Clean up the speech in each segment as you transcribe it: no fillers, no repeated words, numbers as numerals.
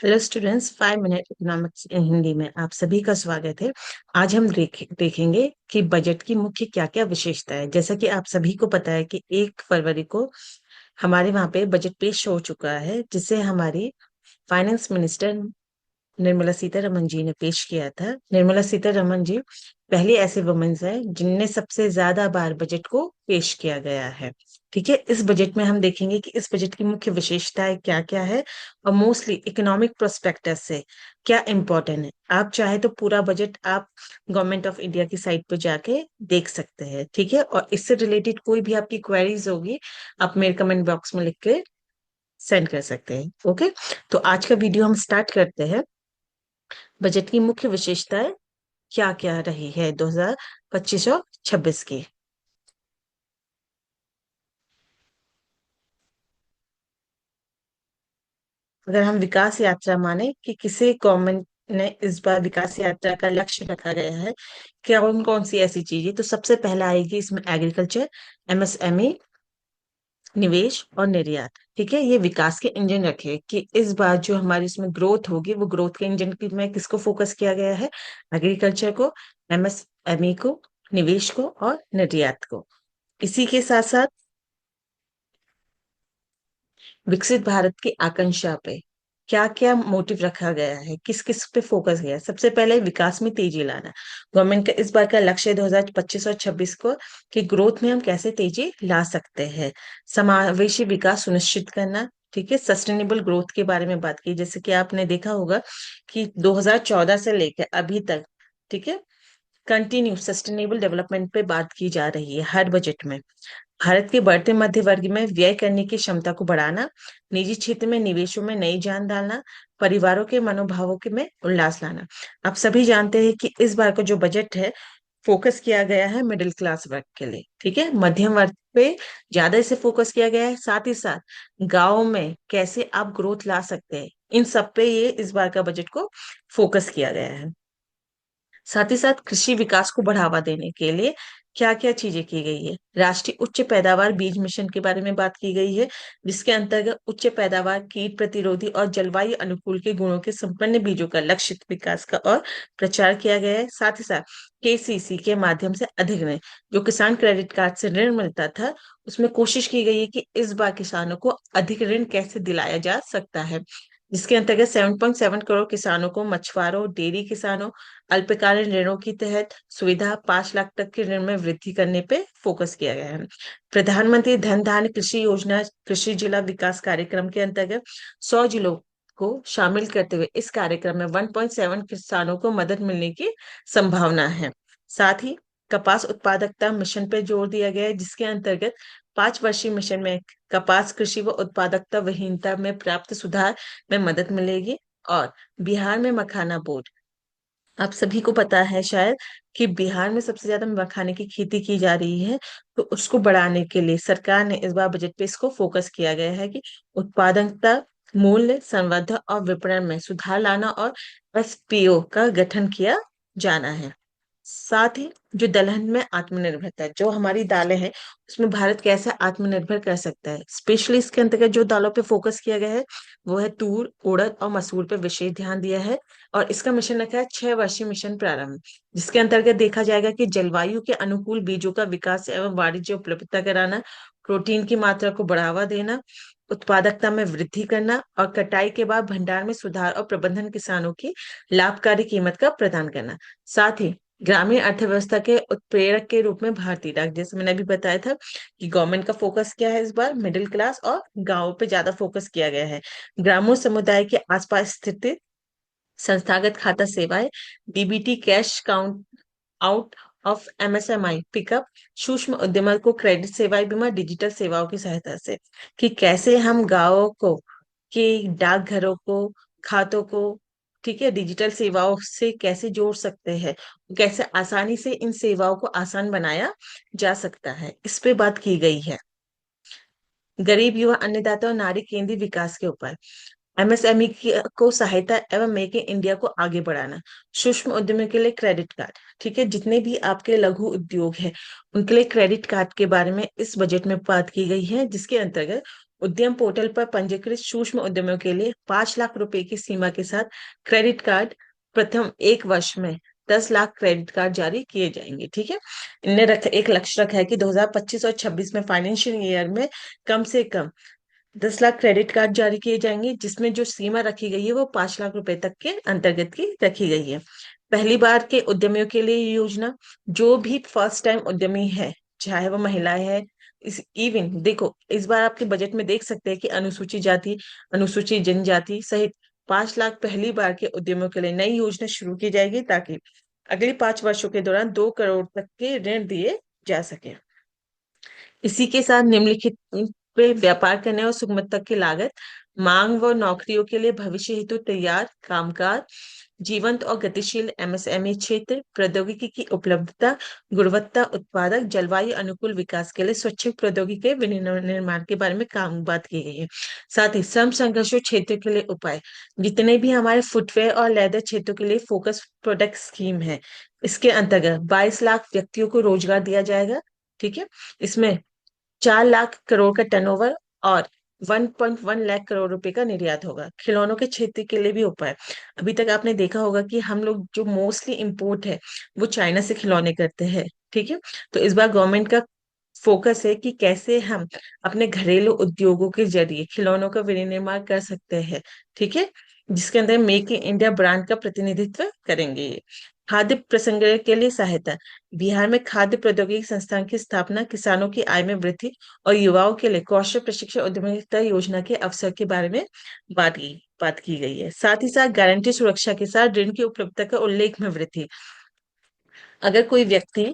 Hello students, 5 minute economics इन हिंदी में आप सभी का स्वागत है। आज हम देखेंगे कि बजट की मुख्य क्या क्या विशेषता है। जैसा कि आप सभी को पता है कि 1 फरवरी को हमारे वहाँ पे बजट पेश हो चुका है, जिसे हमारी फाइनेंस मिनिस्टर निर्मला सीतारमन जी ने पेश किया था। निर्मला सीतारमन जी पहली ऐसे वुमेन्स है जिनने सबसे ज्यादा बार बजट को पेश किया गया है। ठीक है, इस बजट में हम देखेंगे कि इस बजट की मुख्य विशेषताएं क्या क्या है और मोस्टली इकोनॉमिक प्रोस्पेक्टस से क्या इम्पोर्टेंट है। आप चाहे तो पूरा बजट आप गवर्नमेंट ऑफ इंडिया की साइट पर जाके देख सकते हैं। ठीक है, और इससे रिलेटेड कोई भी आपकी क्वेरीज होगी, आप मेरे कमेंट बॉक्स में लिख के सेंड कर सकते हैं। ओके, तो आज का वीडियो हम स्टार्ट करते हैं। बजट की मुख्य विशेषताएं क्या क्या रही है 2025 और 26 की। अगर हम विकास यात्रा माने कि किसी गवर्नमेंट ने इस बार विकास यात्रा का लक्ष्य रखा गया है, क्या कौन कौन सी ऐसी चीजें, तो सबसे पहला आएगी इसमें एग्रीकल्चर, एमएसएमई, निवेश और निर्यात। ठीक है, ये विकास के इंजन रखे कि इस बार जो हमारी इसमें ग्रोथ होगी वो ग्रोथ के इंजन की में किसको फोकस किया गया है, एग्रीकल्चर को, एमएसएमई को, निवेश को और निर्यात को। इसी के साथ साथ विकसित भारत की आकांक्षा पे क्या क्या मोटिव रखा गया है, किस किस पे फोकस गया है। सबसे पहले विकास में तेजी लाना। गवर्नमेंट का इस बार का लक्ष्य है 2025 और 26 को कि ग्रोथ में हम कैसे तेजी ला सकते हैं। समावेशी विकास सुनिश्चित करना। ठीक है, सस्टेनेबल ग्रोथ के बारे में बात की, जैसे कि आपने देखा होगा कि 2014 से लेकर अभी तक, ठीक है, कंटिन्यू सस्टेनेबल डेवलपमेंट पे बात की जा रही है हर बजट में। भारत के बढ़ते मध्य वर्ग में व्यय करने की क्षमता को बढ़ाना, निजी क्षेत्र में निवेशों में नई जान डालना, परिवारों के मनोभावों के में उल्लास लाना। आप सभी जानते हैं कि इस बार का जो बजट है, फोकस किया गया है मिडिल क्लास वर्ग के लिए। ठीक है, मध्यम वर्ग पे ज्यादा इसे फोकस किया गया है। साथ ही साथ गांव में कैसे आप ग्रोथ ला सकते हैं, इन सब पे ये इस बार का बजट को फोकस किया गया है। साथ ही साथ कृषि विकास को बढ़ावा देने के लिए क्या क्या चीजें की गई है। राष्ट्रीय उच्च पैदावार बीज मिशन के बारे में बात की गई है, जिसके अंतर्गत उच्च पैदावार, कीट प्रतिरोधी और जलवायु अनुकूल के गुणों के संपन्न बीजों का लक्षित विकास का और प्रचार किया गया है। साथ ही साथ केसीसी के माध्यम से अधिक ऋण, जो किसान क्रेडिट कार्ड से ऋण मिलता था, उसमें कोशिश की गई है कि इस बार किसानों को अधिक ऋण कैसे दिलाया जा सकता है, जिसके अंतर्गत 7.7 करोड़ किसानों को, मछुआरों, डेयरी किसानों, अल्पकालीन ऋणों की तहत सुविधा 5 लाख तक के ऋण में वृद्धि करने पे फोकस किया गया है। प्रधानमंत्री धन धान्य कृषि योजना कृषि जिला विकास कार्यक्रम के अंतर्गत 100 जिलों को शामिल करते हुए इस कार्यक्रम में 1.7 किसानों को मदद मिलने की संभावना है। साथ ही कपास उत्पादकता मिशन पर जोर दिया गया है, जिसके अंतर्गत 5 वर्षीय मिशन में कपास कृषि व उत्पादकता विहीनता में प्राप्त सुधार में मदद मिलेगी। और बिहार में मखाना बोर्ड, आप सभी को पता है शायद कि बिहार में सबसे ज्यादा मखाने की खेती की जा रही है। तो उसको बढ़ाने के लिए सरकार ने इस बार बजट पे इसको फोकस किया गया है कि उत्पादकता, मूल्य संवर्धन और विपणन में सुधार लाना और एफपीओ का गठन किया जाना है। साथ ही जो दलहन में आत्मनिर्भरता, जो हमारी दालें हैं, उसमें भारत कैसे आत्मनिर्भर कर सकता है, स्पेशली इसके अंतर्गत जो दालों पे फोकस किया गया है वो है तूर, उड़द और मसूर पे विशेष ध्यान दिया है। और इसका मिशन रखा है 6 वर्षीय मिशन प्रारंभ, जिसके अंतर्गत देखा जाएगा कि जलवायु के अनुकूल बीजों का विकास एवं वाणिज्य उपलब्धता कराना, प्रोटीन की मात्रा को बढ़ावा देना, उत्पादकता में वृद्धि करना और कटाई के बाद भंडार में सुधार और प्रबंधन, किसानों की लाभकारी कीमत का प्रदान करना। साथ ही ग्रामीण अर्थव्यवस्था के उत्प्रेरक के रूप में भारतीय डाक, जैसे मैंने अभी बताया था कि गवर्नमेंट का फोकस क्या है, इस बार मिडिल क्लास और गांवों पे ज्यादा फोकस किया गया है। ग्रामीण समुदाय के आसपास स्थित संस्थागत खाता सेवाएं, DBT cash count out of MSME pickup, सूक्ष्म उद्यम को क्रेडिट सेवाएं बीमा, डिजिटल सेवाओं की सहायता से, कि कैसे हम गांवों को के डाकघरों को, खातों को, ठीक है, डिजिटल सेवाओं से कैसे जोड़ सकते हैं, कैसे आसानी से इन सेवाओं को आसान बनाया जा सकता है, इस पे बात की गई है। गरीब युवा अन्नदाता और नारी केंद्रीय विकास के ऊपर एमएसएमई को सहायता एवं मेक इन इंडिया को आगे बढ़ाना, सूक्ष्म उद्यमों के लिए क्रेडिट कार्ड। ठीक है, जितने भी आपके लघु उद्योग है उनके लिए क्रेडिट कार्ड के बारे में इस बजट में बात की गई है, जिसके अंतर्गत उद्यम पोर्टल पर पंजीकृत सूक्ष्म उद्यमियों के लिए 5 लाख रुपए की सीमा के साथ क्रेडिट कार्ड प्रथम 1 वर्ष में 10 लाख क्रेडिट कार्ड जारी किए जाएंगे। ठीक है, इनने एक लक्ष्य रखा है कि 2025 और 26 में फाइनेंशियल ईयर में कम से कम 10 लाख क्रेडिट कार्ड जारी किए जाएंगे, जिसमें जो सीमा रखी गई है वो 5 लाख रुपए तक के अंतर्गत की रखी गई है। पहली बार के उद्यमियों के लिए ये योजना, जो भी फर्स्ट टाइम उद्यमी है, चाहे वो महिलाएं है, इस इवन देखो इस बार आपके बजट में देख सकते हैं कि अनुसूचित जाति, अनुसूचित जनजाति सहित 5 लाख पहली बार के उद्यमियों के लिए नई योजना शुरू की जाएगी, ताकि अगले 5 वर्षों के दौरान 2 करोड़ तक के ऋण दिए जा सके। इसी के साथ निम्नलिखित पे व्यापार करने और सुगमता की लागत, मांग व नौकरियों के लिए भविष्य हेतु तैयार कामकाज, जीवंत और गतिशील एमएसएमई क्षेत्र, प्रौद्योगिकी की उपलब्धता, गुणवत्ता उत्पादक, जलवायु अनुकूल विकास के लिए स्वैच्छिक प्रौद्योगिकी के विनिर्माण के बारे में काम बात की गई है। साथ ही श्रम संघर्षों क्षेत्र के लिए उपाय, जितने भी हमारे फुटवेयर और लेदर क्षेत्रों के लिए फोकस प्रोडक्ट स्कीम है, इसके अंतर्गत 22 लाख व्यक्तियों को रोजगार दिया जाएगा। ठीक है, इसमें 4 लाख करोड़ का टर्नओवर और 1.1 लाख करोड़ रुपए का निर्यात होगा। खिलौनों के क्षेत्र के लिए भी उपाय, अभी तक आपने देखा होगा कि हम लोग जो मोस्टली इंपोर्ट है वो चाइना से खिलौने करते हैं। ठीक है, तो इस बार गवर्नमेंट का फोकस है कि कैसे हम अपने घरेलू उद्योगों के जरिए खिलौनों का विनिर्माण कर सकते हैं। ठीक है, जिसके अंदर मेक इन इंडिया ब्रांड का प्रतिनिधित्व करेंगे ये। खाद्य प्रसंस्करण के लिए सहायता, बिहार में खाद्य प्रौद्योगिकी संस्थान की स्थापना, किसानों की आय में वृद्धि और युवाओं के लिए कौशल प्रशिक्षण उद्यमिता योजना के अवसर के बारे में बात की गई है। साथ ही साथ गारंटी सुरक्षा के साथ ऋण की उपलब्धता का उल्लेख में वृद्धि। अगर कोई व्यक्ति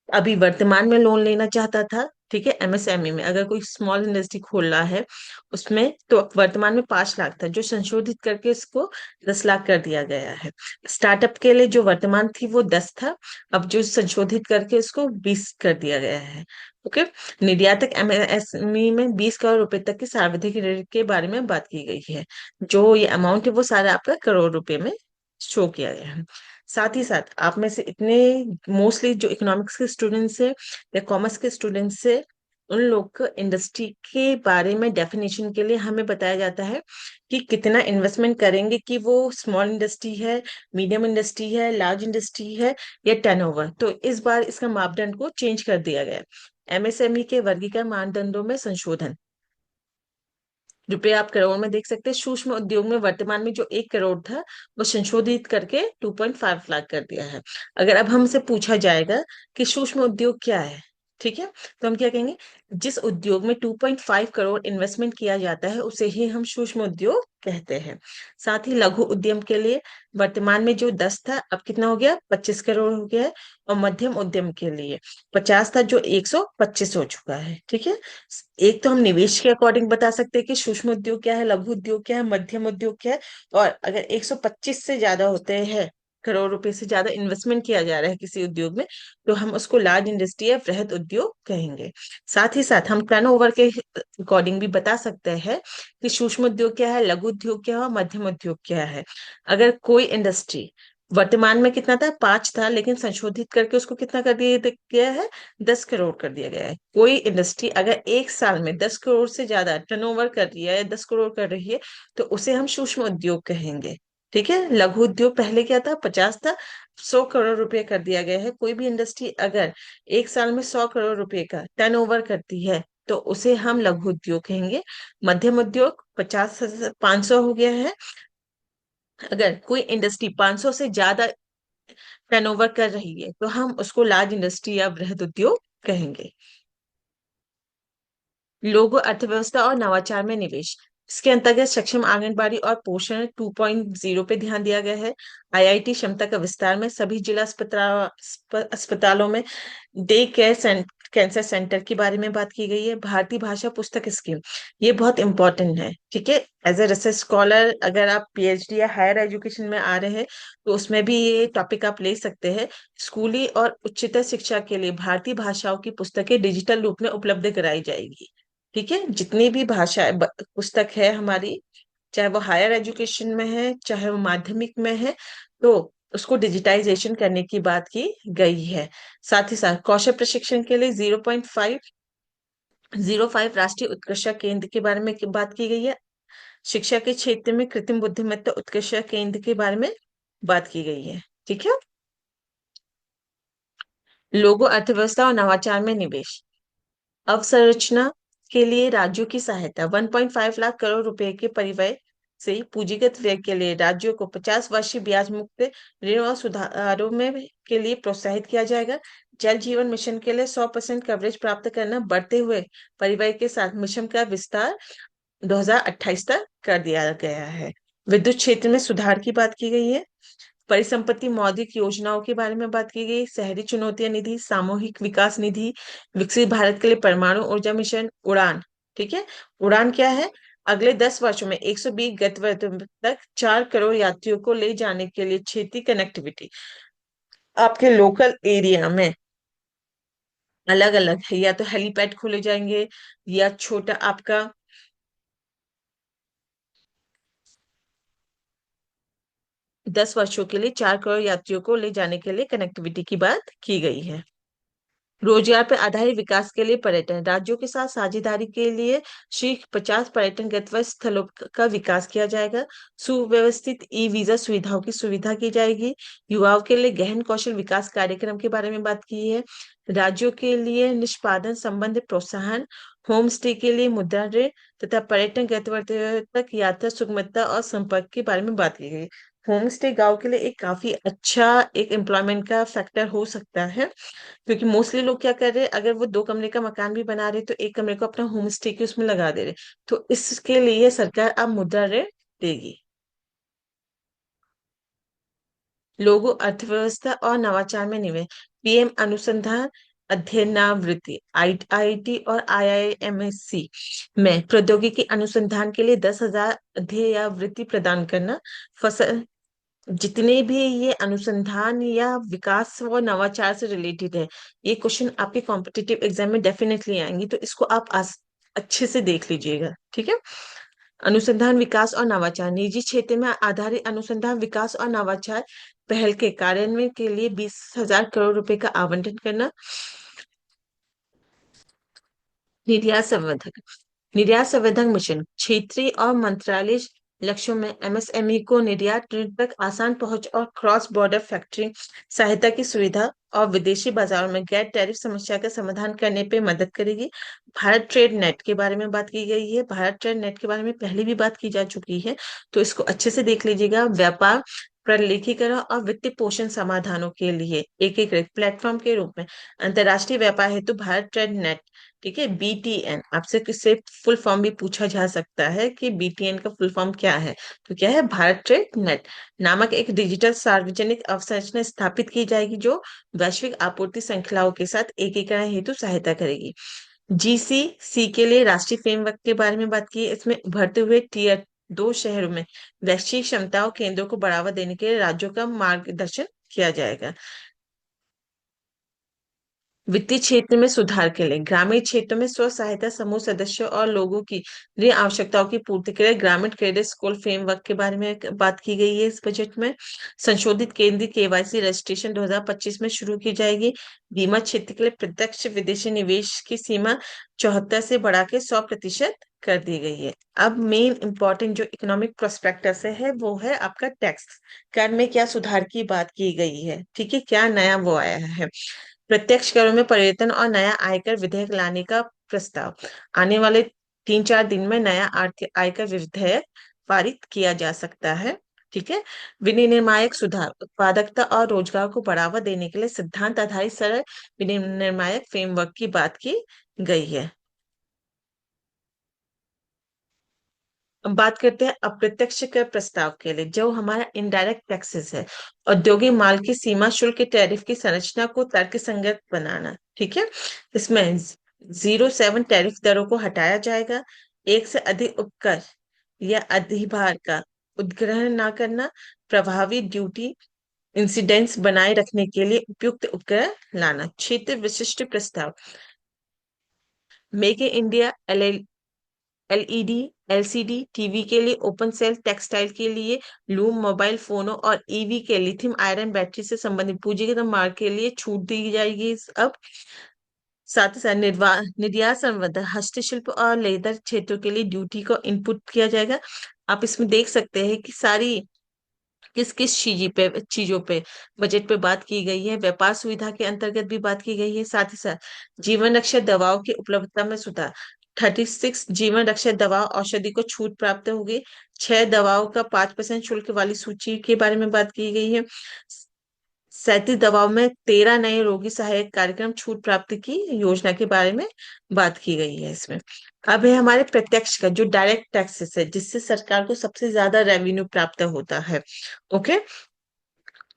अभी वर्तमान में लोन लेना चाहता था, ठीक है, एमएसएमई में अगर कोई स्मॉल इंडस्ट्री खोल रहा है उसमें, तो वर्तमान में 5 लाख था, जो संशोधित करके इसको 10 लाख कर दिया गया है। स्टार्टअप के लिए जो वर्तमान थी वो 10 था, अब जो संशोधित करके इसको 20 कर दिया गया है। ओके, निर्यातक एमएसएमई में 20 करोड़ रुपए तक के सार्वधिक ऋण के बारे में बात की गई है। जो ये अमाउंट है वो सारा आपका करोड़ रुपए में शो किया गया है। साथ ही साथ आप में से इतने मोस्टली जो इकोनॉमिक्स के स्टूडेंट्स है या कॉमर्स के स्टूडेंट्स है, उन लोग को इंडस्ट्री के बारे में डेफिनेशन के लिए हमें बताया जाता है कि कितना इन्वेस्टमेंट करेंगे, कि वो स्मॉल इंडस्ट्री है, मीडियम इंडस्ट्री है, लार्ज इंडस्ट्री है या टर्नओवर। तो इस बार इसका मापदंड को चेंज कर दिया गया है। एमएसएमई के वर्गीकरण मानदंडों में संशोधन, रुपये आप करोड़ में देख सकते हैं। सूक्ष्म उद्योग में वर्तमान में जो 1 करोड़ था वो संशोधित करके 2.5 लाख कर दिया है। अगर अब हमसे पूछा जाएगा कि सूक्ष्म उद्योग क्या है, ठीक है, तो हम क्या कहेंगे, जिस उद्योग में 2.5 करोड़ इन्वेस्टमेंट किया जाता है उसे ही हम सूक्ष्म उद्योग कहते हैं। साथ ही लघु उद्यम के लिए वर्तमान में जो 10 था अब कितना हो गया, 25 करोड़ हो गया है। और मध्यम उद्यम के लिए 50 था, जो 125 हो चुका है। ठीक है, एक तो हम निवेश के अकॉर्डिंग बता सकते हैं कि सूक्ष्म उद्योग क्या है, लघु उद्योग क्या है, मध्यम उद्योग क्या है। और अगर 125 से ज्यादा होते हैं, करोड़ रुपए से ज्यादा इन्वेस्टमेंट किया जा रहा है किसी उद्योग में, तो हम उसको लार्ज इंडस्ट्री या वृहद उद्योग कहेंगे। साथ ही साथ हम टर्नओवर के अकॉर्डिंग भी बता सकते हैं कि सूक्ष्म उद्योग क्या है, लघु उद्योग क्या है और मध्यम उद्योग क्या है। अगर कोई इंडस्ट्री वर्तमान में कितना था, 5 था, लेकिन संशोधित करके उसको कितना कर दिया गया है, 10 करोड़ कर दिया गया है। कोई इंडस्ट्री अगर 1 साल में 10 करोड़ से ज्यादा टर्नओवर कर रही है या 10 करोड़ कर रही है, तो उसे हम सूक्ष्म उद्योग कहेंगे। ठीक है, लघु उद्योग पहले क्या था, 50 था, 100 करोड़ रुपए कर दिया गया है। कोई भी इंडस्ट्री अगर 1 साल में 100 करोड़ रुपए का टर्नओवर करती है तो उसे हम लघु उद्योग कहेंगे। मध्यम उद्योग 50 से 500 हो गया है। अगर कोई इंडस्ट्री 500 से ज्यादा टर्नओवर कर रही है तो हम उसको लार्ज इंडस्ट्री या वृहद उद्योग कहेंगे। लोगो अर्थव्यवस्था और नवाचार में निवेश, इसके अंतर्गत सक्षम आंगनबाड़ी और पोषण 2.0 पे ध्यान दिया गया है। आईआईटी क्षमता का विस्तार में सभी जिला अस्पतालों में डे केयर कैंसर सेंटर के बारे में बात की गई है। भारतीय भाषा पुस्तक स्कीम, ये बहुत इंपॉर्टेंट है। ठीक है, एज ए रिसर्च स्कॉलर अगर आप पीएचडी या हायर एजुकेशन में आ रहे हैं तो उसमें भी ये टॉपिक आप ले सकते हैं। स्कूली और उच्चतर शिक्षा के लिए भारतीय भाषाओं की पुस्तकें डिजिटल रूप में उपलब्ध कराई जाएगी। ठीक है, जितनी भी भाषा पुस्तक है हमारी, चाहे वो हायर एजुकेशन में है चाहे वो माध्यमिक में है, तो उसको डिजिटाइजेशन करने की बात की गई है। साथ ही साथ कौशल प्रशिक्षण के लिए 0.5 05 राष्ट्रीय उत्कृष्ट केंद्र के बारे में बात की गई है। शिक्षा के क्षेत्र में कृत्रिम बुद्धिमत्ता उत्कृष्ट केंद्र के बारे में बात की गई है। ठीक है। लोगो अर्थव्यवस्था और नवाचार में निवेश। अवसंरचना के लिए राज्यों की सहायता। 1.5 लाख करोड़ रुपए के परिव्यय से पूंजीगत व्यय के लिए राज्यों को 50 वर्षीय ब्याज मुक्त ऋण और सुधारों में के लिए प्रोत्साहित किया जाएगा। जल जीवन मिशन के लिए 100% कवरेज प्राप्त करना। बढ़ते हुए परिव्यय के साथ मिशन का विस्तार 2028 तक कर दिया गया है। विद्युत क्षेत्र में सुधार की बात की गई है। परिसंपत्ति मौद्रिक योजनाओं के बारे में बात की गई। शहरी चुनौतियां निधि, सामूहिक विकास निधि, विकसित भारत के लिए परमाणु ऊर्जा मिशन, उड़ान। ठीक है। उड़ान क्या है? अगले 10 वर्षों में 120 गंतव्य तक 4 करोड़ यात्रियों को ले जाने के लिए क्षेत्रीय कनेक्टिविटी आपके लोकल एरिया में अलग अलग है, या तो हेलीपैड खोले जाएंगे, या छोटा आपका 10 वर्षों के लिए 4 करोड़ यात्रियों को ले जाने के लिए कनेक्टिविटी की बात की गई है। रोजगार पर आधारित विकास के लिए पर्यटन। राज्यों के साथ साझेदारी के लिए शीर्ष 50 पर्यटन गंतव्य स्थलों का विकास किया जाएगा। सुव्यवस्थित ई वीजा सुविधाओं की सुविधा की जाएगी। युवाओं के लिए गहन कौशल विकास कार्यक्रम के बारे में बात की है। राज्यों के लिए निष्पादन संबंध प्रोत्साहन, होम स्टे के लिए मुद्रा ऋण तथा पर्यटन गंतव्य तक यात्रा सुगमता और संपर्क के बारे में बात की गई। होम स्टे गाँव के लिए एक काफी अच्छा एक एम्प्लॉयमेंट का फैक्टर हो सकता है, क्योंकि मोस्टली लोग क्या कर रहे हैं, अगर वो 2 कमरे का मकान भी बना रहे तो एक कमरे को अपना होम स्टे के उसमें लगा दे रहे। तो इसके लिए सरकार अब मुद्रा ऋण देगी। लोगों अर्थव्यवस्था और नवाचार में निवेश। पीएम अनुसंधान अध्ययनावृत्ति आईआईटी और आईआईएमएससी में प्रौद्योगिकी अनुसंधान के लिए 10,000 अध्ययनावृत्ति प्रदान करना। फसल जितने भी ये अनुसंधान या विकास व नवाचार से रिलेटेड है, ये क्वेश्चन आपके कॉम्पिटिटिव एग्जाम में डेफिनेटली आएंगे, तो इसको आप अच्छे से देख लीजिएगा। ठीक है। अनुसंधान विकास और नवाचार। निजी क्षेत्र में आधारित अनुसंधान विकास और नवाचार पहल के कार्यान्वयन के लिए 20,000 करोड़ रुपए का आवंटन करना। निर्यात संवर्धक। निर्यात संवर्धक मिशन क्षेत्रीय और मंत्रालय लक्ष्यों में एमएसएमई को निर्यात ऋण तक आसान पहुंच और क्रॉस बॉर्डर फैक्टरी सहायता की सुविधा और विदेशी बाजारों में गैर टैरिफ समस्या का समाधान करने पे मदद करेगी। भारत ट्रेड नेट के बारे में बात की गई है। भारत ट्रेड नेट के बारे में पहले भी बात की जा चुकी है, तो इसको अच्छे से देख लीजिएगा। व्यापार प्रलेखीकरण और वित्तीय पोषण समाधानों के लिए एकीकृत प्लेटफॉर्म के रूप में अंतर्राष्ट्रीय व्यापार हेतु भारत ट्रेड नेट, ठीक है, बीटीएन, आपसे किससे फुल फॉर्म भी पूछा जा सकता है कि बीटीएन का फुल फॉर्म क्या है। तो क्या है? भारत ट्रेड नेट नामक एक डिजिटल सार्वजनिक अवसंरचना स्थापित की जाएगी, जो वैश्विक आपूर्ति श्रृंखलाओं के साथ एकीकरण हेतु सहायता करेगी। जीसीसी के लिए राष्ट्रीय फ्रेमवर्क के बारे में बात की है। इसमें उभरते हुए टीयर 2 शहरों में वैश्विक क्षमताओं केंद्रों को बढ़ावा देने के लिए राज्यों का मार्गदर्शन किया जाएगा। वित्तीय क्षेत्र में सुधार के लिए ग्रामीण क्षेत्रों में स्व सहायता समूह सदस्यों और लोगों की ऋण आवश्यकताओं की पूर्ति के लिए ग्रामीण क्रेडिट स्कोर फ्रेमवर्क के बारे में बात की गई है। इस बजट में संशोधित केंद्रीय केवाईसी रजिस्ट्रेशन 2025 में शुरू की जाएगी। बीमा क्षेत्र के लिए प्रत्यक्ष विदेशी निवेश की सीमा 74 से बढ़ा के 100% कर दी गई है। अब मेन इंपॉर्टेंट जो इकोनॉमिक प्रोस्पेक्टस है वो है आपका टैक्स। कर में क्या सुधार की बात की गई है, ठीक है, क्या नया वो आया है। प्रत्यक्ष करों में परिवर्तन और नया आयकर विधेयक लाने का प्रस्ताव। आने वाले 3-4 दिन में नया आर्थिक आयकर विधेयक पारित किया जा सकता है। ठीक है। विनिर्णायक सुधार उत्पादकता और रोजगार को बढ़ावा देने के लिए सिद्धांत आधारित सरल विनिर्णायक फ्रेमवर्क की बात की गई है। अब बात करते हैं अप्रत्यक्ष कर प्रस्ताव के लिए, जो हमारा इनडायरेक्ट टैक्सेस है। औद्योगिक माल की सीमा शुल्क के टैरिफ की संरचना को तर्कसंगत बनाना। ठीक है। इसमें 07 टैरिफ दरों को हटाया जाएगा। एक से अधिक उपकर या अधिभार का उद्ग्रहण न करना। प्रभावी ड्यूटी इंसिडेंट्स बनाए रखने के लिए उपयुक्त उपकरण लाना। क्षेत्र विशिष्ट प्रस्ताव। Make in India LED LCD TV के लिए ओपन सेल, टेक्सटाइल के लिए लूम, मोबाइल फोनों और ईवी के लिथियम आयरन बैटरी से संबंधित पूंजीगत मार्ग के लिए छूट दी जाएगी। अब साथ ही साथ निर्यात संवर्धन, हस्तशिल्प और लेदर क्षेत्रों के लिए ड्यूटी को इनपुट किया जाएगा। आप इसमें देख सकते हैं कि सारी किस किस चीजों पे बजट पे बात की गई है। व्यापार सुविधा के अंतर्गत भी बात की गई है। साथ ही साथ जीवन रक्षक दवाओं की उपलब्धता में सुधार, 36 जीवन रक्षक दवा औषधि को छूट प्राप्त होगी। 6 दवाओं का 5% शुल्क वाली सूची के बारे में बात की गई है। 37 दवाओं में 13 नए रोगी सहायक कार्यक्रम छूट प्राप्ति की योजना के बारे में बात की गई है इसमें। अब है हमारे प्रत्यक्ष कर, जो डायरेक्ट टैक्सेस है, जिससे सरकार को सबसे ज्यादा रेवेन्यू प्राप्त होता है। ओके,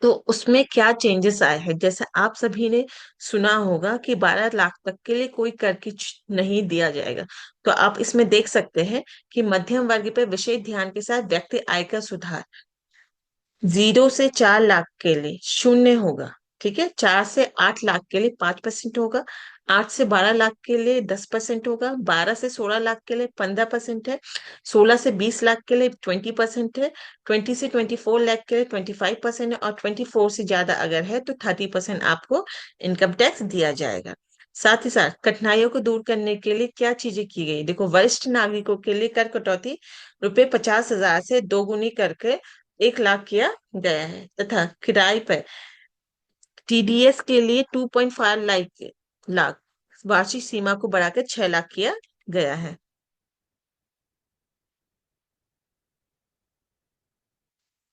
तो उसमें क्या चेंजेस आए हैं, जैसे आप सभी ने सुना होगा कि 12 लाख तक के लिए कोई कर की नहीं दिया जाएगा। तो आप इसमें देख सकते हैं कि मध्यम वर्ग पर विशेष ध्यान के साथ व्यक्ति आय का सुधार, 0 से 4 लाख के लिए शून्य होगा। ठीक है, 4 से 8 लाख के लिए 5% होगा। 8 से 12 लाख के लिए 10% होगा। 12 से 16 लाख के लिए 15% है। 16 से 20 लाख के लिए 20% है। 20 से 24 लाख के लिए 25% है। और 24 से ज्यादा अगर है तो 30% आपको इनकम टैक्स दिया जाएगा। साथ ही साथ कठिनाइयों को दूर करने के लिए क्या चीजें की गई, देखो, वरिष्ठ नागरिकों के लिए कर कटौती ₹50,000 से दोगुनी करके 1 लाख किया गया है, तथा किराए पर टीडीएस के लिए 2.5 लाख वार्षिक सीमा को बढ़ाकर 6 लाख किया गया है।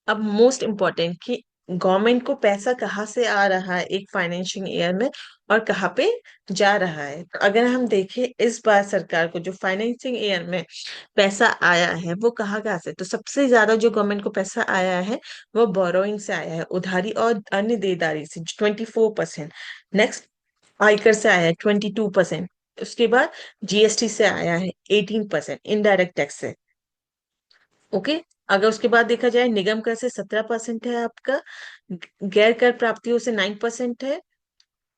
अब मोस्ट इम्पोर्टेंट कि गवर्नमेंट को पैसा कहाँ से आ रहा है एक फाइनेंशियल ईयर में, और कहाँ पे जा रहा है। तो अगर हम देखें इस बार सरकार को जो फाइनेंशियल ईयर में पैसा आया है वो कहाँ कहाँ से, तो सबसे ज्यादा जो गवर्नमेंट को पैसा आया है वो बोरोइंग से आया है, उधारी और अन्य देदारी से 24%। नेक्स्ट, आयकर से आया है 22%। उसके बाद जीएसटी से आया है 18%, इनडायरेक्ट टैक्स से। ओके, अगर उसके बाद देखा जाए निगम कर से 17% है आपका, गैर कर प्राप्तियों से 9% है,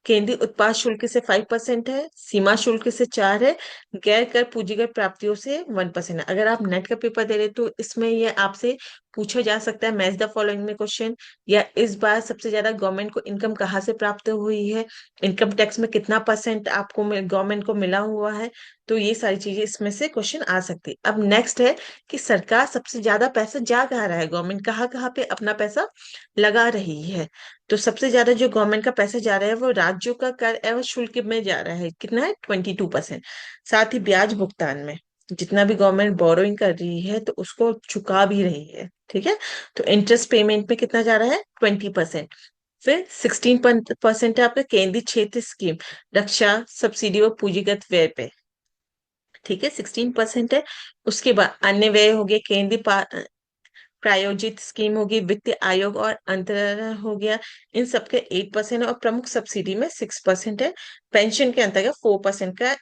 केंद्रीय उत्पाद शुल्क से 5% है, सीमा शुल्क से 4 है, गैर कर पूंजीगत प्राप्तियों से 1% है। अगर आप नेट का पेपर दे रहे तो इसमें ये आपसे पूछा जा सकता है मैच द फॉलोइंग में क्वेश्चन, या इस बार सबसे ज्यादा गवर्नमेंट को इनकम कहाँ से प्राप्त हुई है, इनकम टैक्स में कितना परसेंट आपको गवर्नमेंट को मिला हुआ है। तो ये सारी चीजें इसमें से क्वेश्चन आ सकती है। अब नेक्स्ट है कि सरकार सबसे ज्यादा पैसा जा कहाँ रहा है, गवर्नमेंट कहाँ कहाँ पे अपना पैसा लगा रही है। तो सबसे ज्यादा जो गवर्नमेंट का पैसा जा रहा है वो राज्यों का कर एवं शुल्क में जा रहा है, कितना है 22%। साथ ही ब्याज भुगतान में जितना भी गवर्नमेंट बोरोइंग कर रही है तो उसको चुका भी रही है। ठीक है, तो इंटरेस्ट पेमेंट में कितना जा रहा है 20%। फिर 16% है आपका केंद्रीय क्षेत्र स्कीम, रक्षा सब्सिडी और पूंजीगत व्यय पे। ठीक है, 16% है। उसके बाद अन्य व्यय हो गए, केंद्रीय प्रायोजित स्कीम होगी, वित्त आयोग और अंतरण हो गया, इन सबके 8% है। और प्रमुख सब्सिडी में 6% है। पेंशन के अंतर्गत 4% का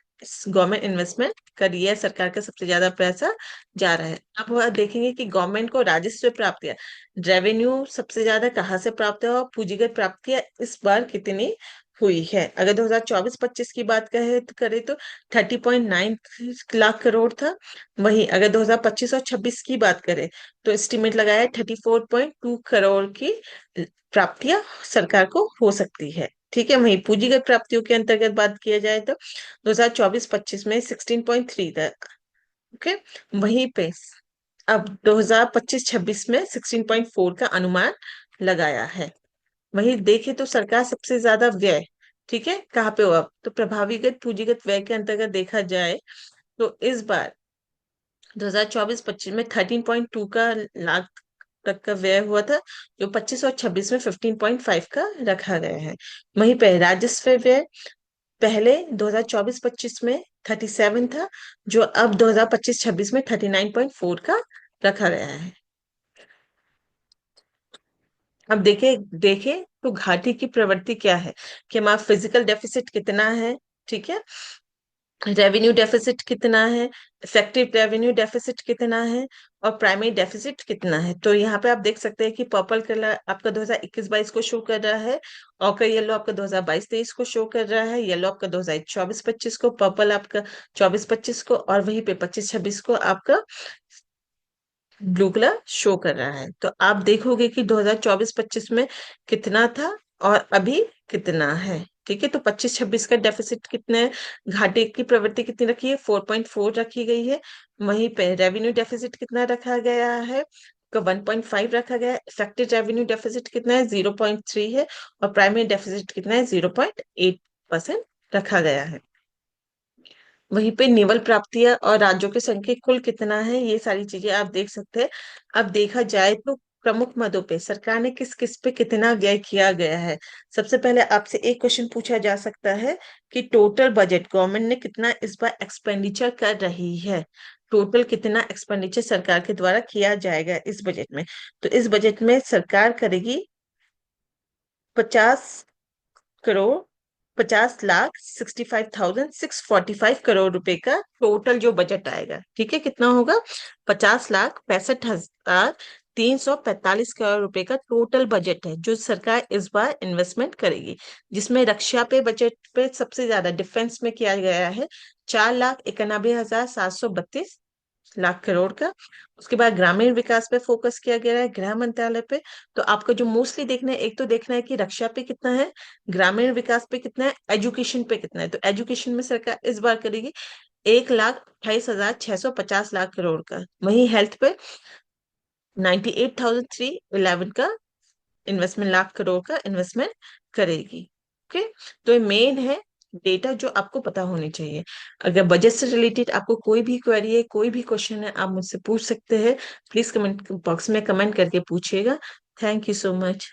गवर्नमेंट इन्वेस्टमेंट कर रही है, सरकार का सबसे ज्यादा पैसा जा रहा है। अब वह देखेंगे कि गवर्नमेंट को राजस्व प्राप्तियां, रेवेन्यू सबसे ज्यादा कहाँ से प्राप्त है और पूंजीगत प्राप्तियां इस बार कितनी हुई है। अगर 2024-25 की बात करें तो 30.9 लाख करोड़ था। वहीं अगर 2025 और 26 की बात करें तो एस्टिमेट लगाया 34.2 करोड़ की प्राप्तियां सरकार को हो सकती है। ठीक है, वहीं पूंजीगत प्राप्तियों के अंतर्गत बात किया जाए तो 2024-25 में 16.3 था। ओके, वहीं पे अब 2025-26 में 16.4 का अनुमान लगाया है। वहीं देखें तो सरकार सबसे ज्यादा व्यय, ठीक है, कहाँ पे हुआ, तो प्रभावीगत पूंजीगत व्यय के अंतर्गत देखा जाए तो इस बार 2024-25 में 13.2 का लाख तक का व्यय हुआ था, जो 25 और 26 में 15.5 का रखा गया है। वहीं पे राजस्व व्यय पहले 2024-25 में 37 था, जो अब 2025-26 में 39.4 का रखा गया है। अब देखे देखे तो घाटी की प्रवृत्ति क्या है, कि हमारा फिजिकल डेफिसिट कितना है, ठीक है, रेवेन्यू डेफिसिट कितना है, इफेक्टिव रेवेन्यू डेफिसिट कितना है, और प्राइमरी डेफिसिट कितना है। तो यहाँ पे आप देख सकते हैं कि पर्पल कलर आपका 2021-22 को शो कर रहा है, ऑकर येलो आपका 2022-23 को शो कर रहा है, येलो आपका 2024-25 को, पर्पल आपका 24-25 को, और वहीं पे 25-26 को आपका ब्लू कलर शो कर रहा है। तो आप देखोगे कि 2024-25 में कितना था और अभी कितना है, ठीक है, तो 25-26 का डेफिसिट कितना है, घाटे की प्रवृत्ति कितनी रखी है, 4.4 रखी गई है। वहीं पे रेवेन्यू डेफिसिट कितना रखा गया है, का 1.5 रखा गया है। इफेक्टिव रेवेन्यू डेफिसिट कितना है, 0.3 है। और प्राइमरी डेफिसिट कितना है, 0.8% रखा गया है। वहीं पे निवल प्राप्तियां और राज्यों की संख्या कुल कितना है, ये सारी चीजें आप देख सकते हैं। अब देखा जाए तो प्रमुख मदों पे सरकार ने किस किस पे कितना व्यय किया गया है। सबसे पहले आपसे एक क्वेश्चन पूछा जा सकता है कि टोटल बजट गवर्नमेंट ने कितना इस बार एक्सपेंडिचर कर रही है। टोटल कितना एक्सपेंडिचर सरकार के द्वारा किया जाएगा इस बजट में। तो इस बजट में सरकार करेगी 50 करोड़, 50,65,645 करोड़ रुपए का टोटल जो बजट आएगा। ठीक है, कितना होगा, 50,65,345 करोड़ रुपए का टोटल बजट है जो सरकार इस बार इन्वेस्टमेंट करेगी। जिसमें रक्षा पे बजट पे सबसे ज्यादा डिफेंस में किया गया है 4,91,732 लाख करोड़ का। उसके बाद ग्रामीण विकास पे फोकस किया गया है गृह मंत्रालय पे। तो आपको जो मोस्टली देखना है, एक तो देखना है कि रक्षा पे कितना है, ग्रामीण विकास पे कितना है, एजुकेशन पे कितना है। तो एजुकेशन में सरकार इस बार करेगी 1,28,650 लाख करोड़ का। वहीं हेल्थ पे 98,311 का इन्वेस्टमेंट, लाख करोड़ का इन्वेस्टमेंट करेगी। ओके, तो ये मेन है डेटा जो आपको पता होनी चाहिए। अगर बजट से रिलेटेड आपको कोई भी क्वेरी है, कोई भी क्वेश्चन है, आप मुझसे पूछ सकते हैं। प्लीज कमेंट बॉक्स में कमेंट करके पूछिएगा। Thank you so much.